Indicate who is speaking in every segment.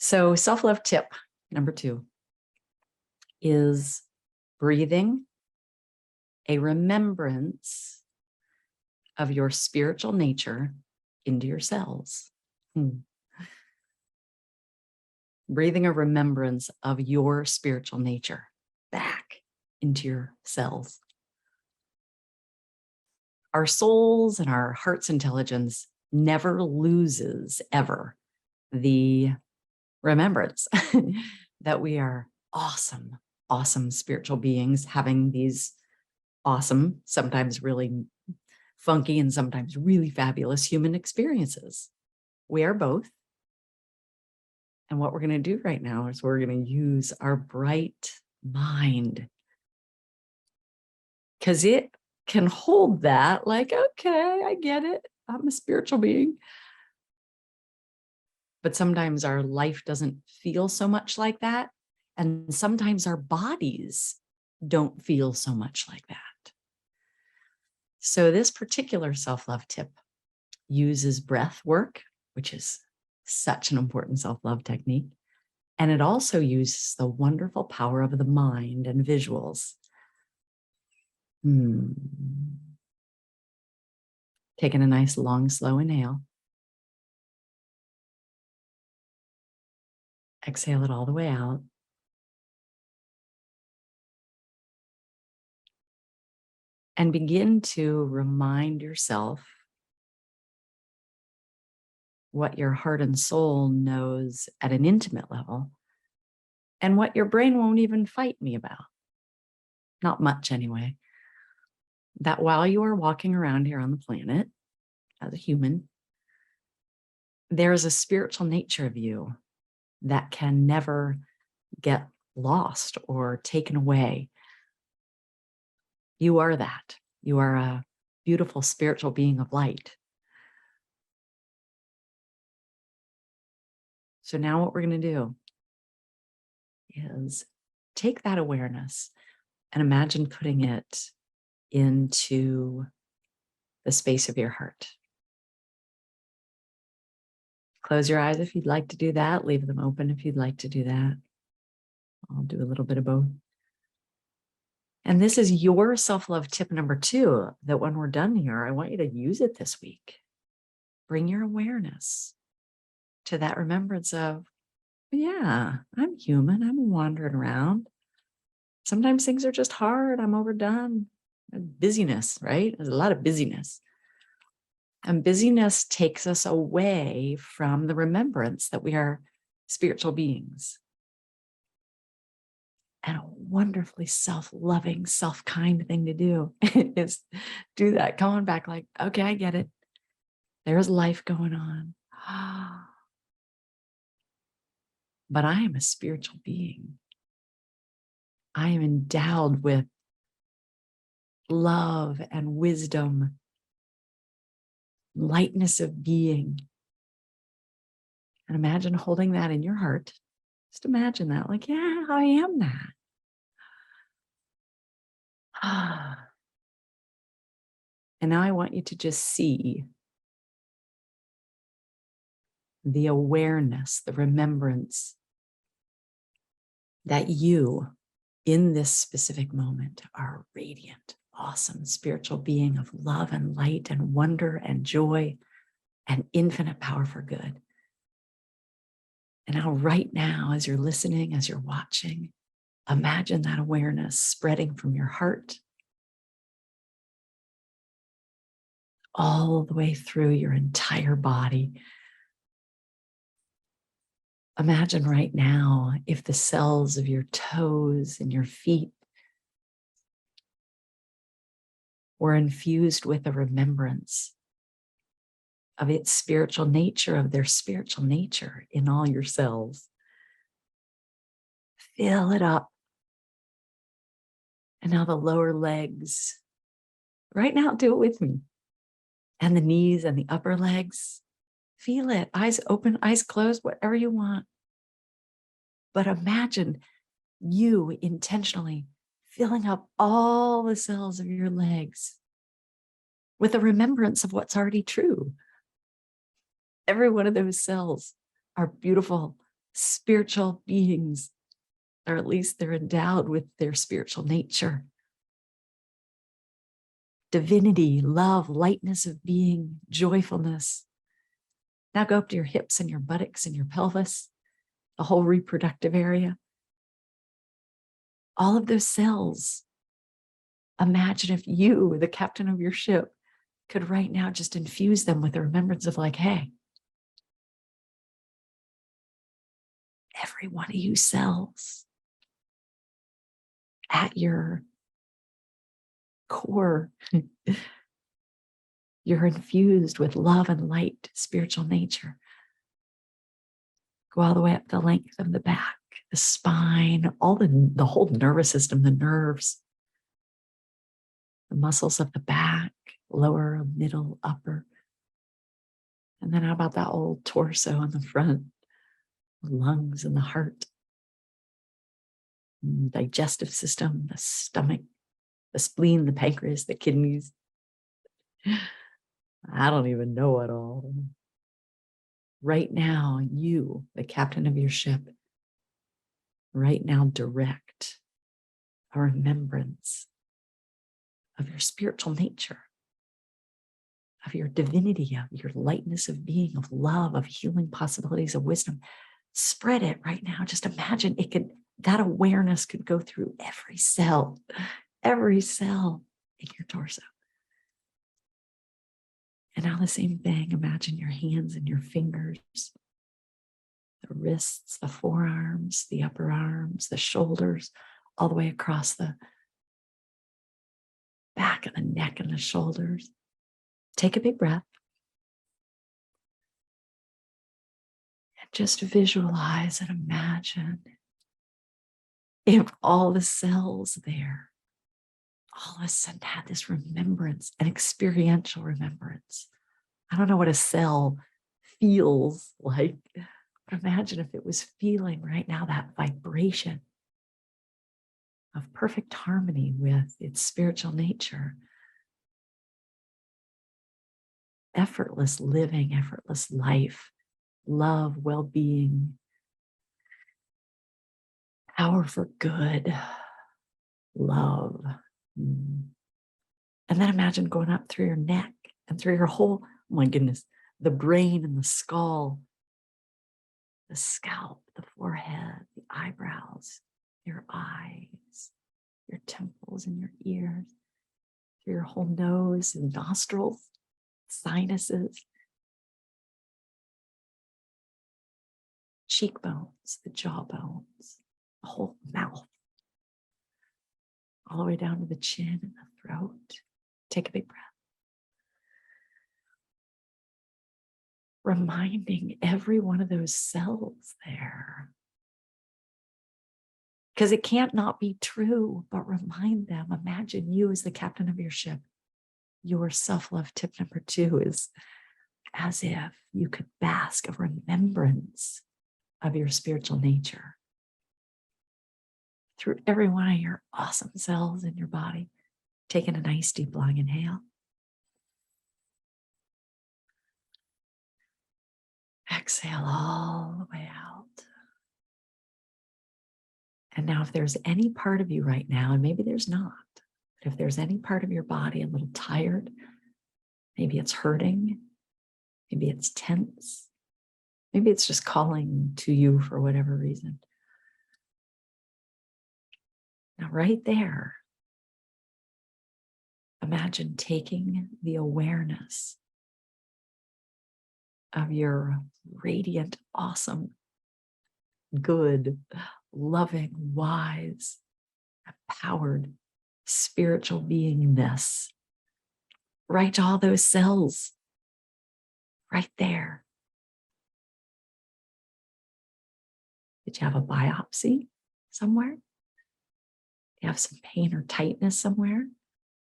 Speaker 1: So self-love tip number 2 is breathing a remembrance of your spiritual nature into your cells. Breathing a remembrance of your spiritual nature back into your cells. Our souls and our heart's intelligence never loses ever the remembrance that we are awesome, awesome spiritual beings having these awesome, sometimes really funky and sometimes really fabulous human experiences. We are both. And what we're going to do right now is we're going to use our bright mind, because it can hold that like, okay, I get it. I'm a spiritual being. But sometimes our life doesn't feel so much like that. And sometimes our bodies don't feel so much like that. So this particular self-love tip uses breath work, which is such an important self-love technique. And it also uses the wonderful power of the mind and visuals. Taking a nice, long, slow inhale. Exhale it all the way out. And begin to remind yourself what your heart and soul knows at an intimate level and what your brain won't even fight me about. Not much anyway. That while you are walking around here on the planet as a human, there is a spiritual nature of you that can never get lost or taken away. You are that. You are a beautiful spiritual being of light. So now what we're going to do is take that awareness and imagine putting it into the space of your heart. Close your eyes if you'd like to do that. Leave them open if you'd like to do that. I'll do a little bit of both. And this is your self-love tip number 2, that when we're done here, I want you to use it this week. Bring your awareness to that remembrance of, yeah, I'm human. I'm wandering around. Sometimes things are just hard. I'm overdone. Busyness, right? There's a lot of busyness. And busyness takes us away from the remembrance that we are spiritual beings. And a wonderfully self-loving, self-kind thing to do is do that. Come on back like, okay, I get it. There's life going on. But I am a spiritual being. I am endowed with love and wisdom, lightness of being. And imagine holding that in your heart. Just imagine that, like, yeah, I am that. And now I want you to just see the awareness, the remembrance that you, in this specific moment, are a radiant, awesome spiritual being of love and light and wonder and joy and infinite power for good. And now, right now, as you're listening, as you're watching, imagine that awareness spreading from your heart all the way through your entire body. Imagine right now if the cells of your toes and your feet were infused with a remembrance of its spiritual nature, of their spiritual nature in all your cells. Fill it up. And now the lower legs. Right now, do it with me. And the knees and the upper legs. Feel it. Eyes open, eyes closed, whatever you want. But imagine you intentionally filling up all the cells of your legs with a remembrance of what's already true. Every one of those cells are beautiful, spiritual beings, or at least they're endowed with their spiritual nature. Divinity, love, lightness of being, joyfulness. Now go up to your hips and your buttocks and your pelvis, the whole reproductive area. All of those cells. Imagine if you, the captain of your ship, could right now just infuse them with a remembrance of like, hey, every one of you cells at your core, you're infused with love and light, spiritual nature. Go all the way up the length of the back, the spine, all the whole nervous system, the nerves, the muscles of the back, lower, middle, upper. And then how about that old torso on the front, the lungs and the heart, and the digestive system, the stomach, the spleen, the pancreas, the kidneys. I don't even know it all. Right now, you, the captain of your ship, right now direct a remembrance of your spiritual nature, of your divinity, of your lightness of being, of love, of healing possibilities, of wisdom. Spread it right now. Just imagine that awareness could go through every cell in your torso. And now the same thing, imagine your hands and your fingers, the wrists, the forearms, the upper arms, the shoulders, all the way across the back of the neck and the shoulders. Take a big breath. And just visualize and imagine if all the cells there all of a sudden had this remembrance, an experiential remembrance. I don't know what a cell feels like, but imagine if it was feeling right now that vibration of perfect harmony with its spiritual nature. Effortless living, effortless life, love, well-being, power for good, love. And then imagine going up through your neck and through your whole, oh my goodness, the brain and the skull, the scalp, the forehead, the eyebrows, your eyes, your temples and your ears, through your whole nose and nostrils, sinuses, cheekbones, the jawbones, the whole mouth, all the way down to the chin and the throat. Take a big breath. Reminding every one of those cells there. Because it can't not be true, but remind them. Imagine you as the captain of your ship. Your self-love tip number 2 is as if you could bask of remembrance of your spiritual nature through every one of your awesome cells in your body. Taking a nice deep long inhale. Exhale all the way out. And now if there's any part of you right now, and maybe there's not, but if there's any part of your body a little tired, maybe it's hurting, maybe it's tense, maybe it's just calling to you for whatever reason. Now right there, imagine taking the awareness of your radiant, awesome, good, loving, wise, empowered, spiritual beingness right to all those cells right there. Did you have a biopsy somewhere? Do you have some pain or tightness somewhere?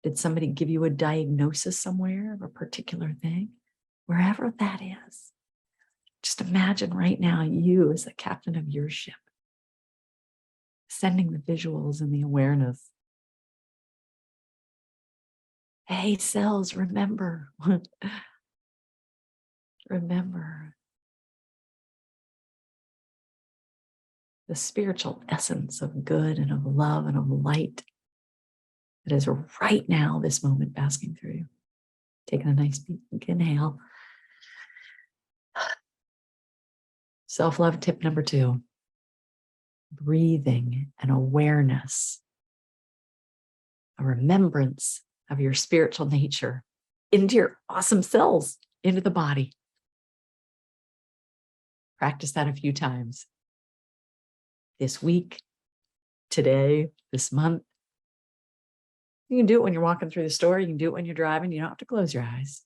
Speaker 1: Did somebody give you a diagnosis somewhere of a particular thing? Wherever that is, just imagine right now you as the captain of your ship, sending the visuals and the awareness. Hey, cells, remember. Remember. the spiritual essence of good and of love and of light that is right now, this moment, basking through you. Taking a nice deep inhale. Self-love tip number 2, breathing an awareness, a remembrance of your spiritual nature into your awesome cells, into the body. Practice that a few times this week, today, this month. You can do it when you're walking through the store. You can do it when you're driving. You don't have to close your eyes.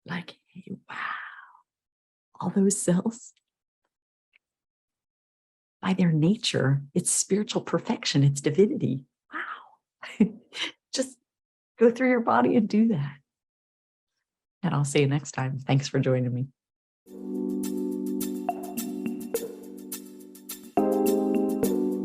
Speaker 1: Like, hey, wow, all those cells, by their nature, it's spiritual perfection. It's divinity. Wow. Just go through your body and do that. And I'll see you next time. Thanks for joining me.